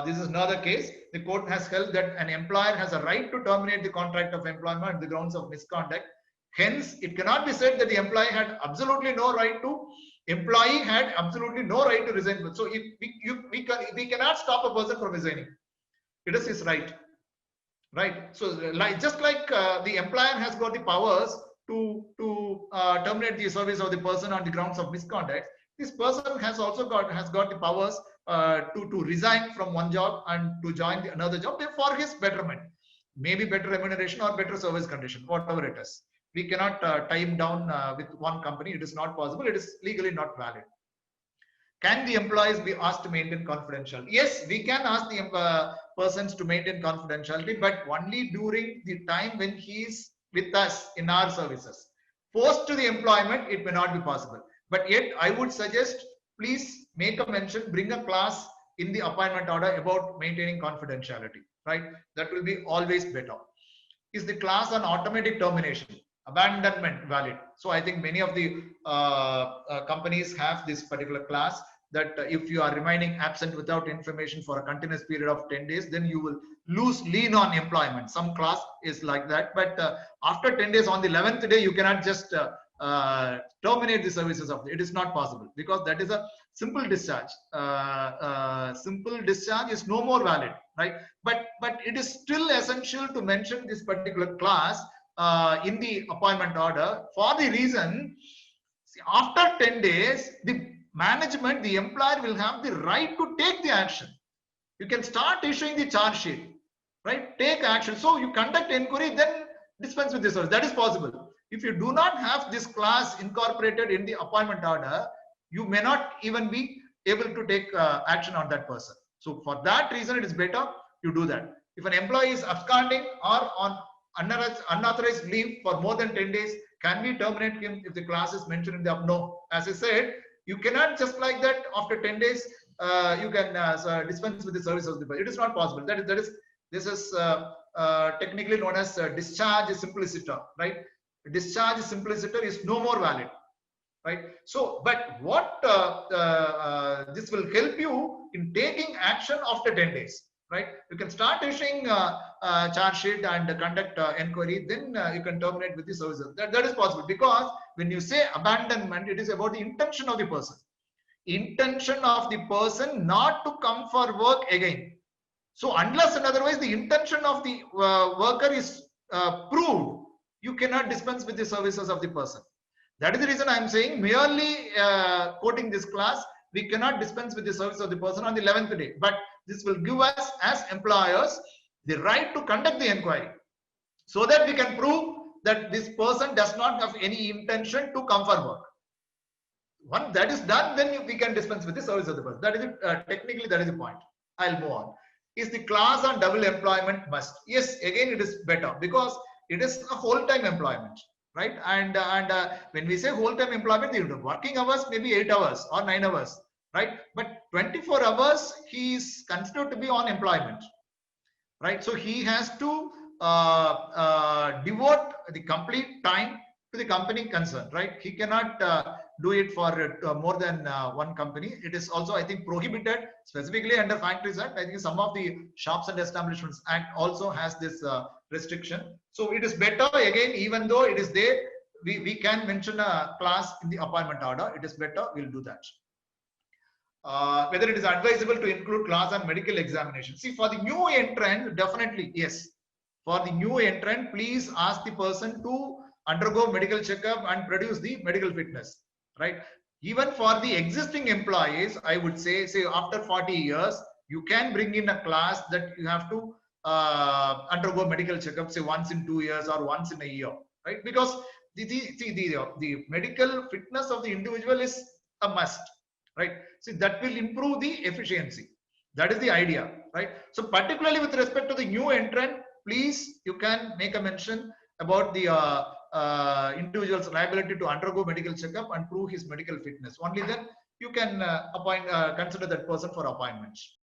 This is another case. The court has held that an employer has a right to terminate the contract of employment on the grounds of misconduct. Hence, it cannot be said that the employee had absolutely no right to resign. So, if we cannot stop a person from resigning. It is his right. Right. So, just like the employer has got the powers to terminate the service of the person on the grounds of misconduct, this person has got the powers to resign from one job and to join another job for his betterment, maybe better remuneration or better service condition, whatever it is. We cannot tie him down with one company. It is not possible. It is legally not valid. Can the employees be asked to maintain confidentiality? Yes, we can ask the persons to maintain confidentiality, but only during the time when he is with us in our services. Post to the employment, it may not be possible. But yet, I would suggest, please make a mention, bring a clause in the appointment order about maintaining confidentiality, right? That will be always better. Is the clause on automatic termination, abandonment valid? So I think many of the companies have this particular clause that if you are remaining absent without information for a continuous period of 10 days, then you will lose lien on employment. Some clause is like that, but after 10 days, on the 11th day, you cannot just terminate the services of it. Is not possible, because that is a simple discharge. Simple discharge is no more valid, right? But it is still essential to mention this particular clause in the appointment order, for the reason, after 10 days, the management, the employer will have the right to take the action. You can start issuing the charge sheet, right? Take action. So you conduct inquiry, then dispense with the service. That is possible. If you do not have this clause incorporated in the appointment order, you may not even be able to take action on that person. So for that reason, it is better you do that. If an employee is absconding or on unauthorized leave for more than 10 days, can we terminate him if the clause is mentioned in the no? As I said, you cannot just like that after 10 days you can dispense with the service of the person. It is not possible. This is technically known as discharge simpliciter, right? Discharge simpliciter is no more valid, right? So, but what this will help you in taking action after 10 days, right? You can start issuing charge sheet and conduct inquiry, then you can terminate with the services. That is possible, because when you say abandonment, it is about the intention of the person. Intention of the person not to come for work again. So unless and otherwise the intention of the worker is proved, you cannot dispense with the services of the person. That is the reason I am saying, merely quoting this clause, we cannot dispense with the service of the person on the 11th day. But this will give us as employers the right to conduct the inquiry, so that we can prove that this person does not have any intention to come for work. Once that is done, then we can dispense with the service of the person. That is it. Technically, that is the point. I'll move on. Is the clause on double employment must? Yes, again, it is better, because it is a whole-time employment, right? And when we say whole-time employment, the working hours may be 8 hours or 9 hours, right? But 24 hours he is considered to be on employment, right? So he has to devote the complete time to the company concerned, right? He cannot do it for more than one company. It is also, I think, prohibited specifically under Factories Act. I think some of the Shops and Establishments Act also has this restriction. So it is better, again, even though it is there, we can mention a clause in the appointment order. It is better, we'll do that. Whether it is advisable to include clause on medical examination. See, for the new entrant, definitely yes. For the new entrant, please ask the person to undergo medical checkup and produce the medical fitness, right? Even for the existing employees, I would say after 40 years, you can bring in a clause that you have to undergo medical checkup, say once in 2 years or once in a year, right? Because the medical fitness of the individual is a must, right? See, that will improve the efficiency. That is the idea, right? So particularly with respect to the new entrant, please, you can make a mention about the individual's liability to undergo medical checkup and prove his medical fitness. Only then you can consider that person for appointments.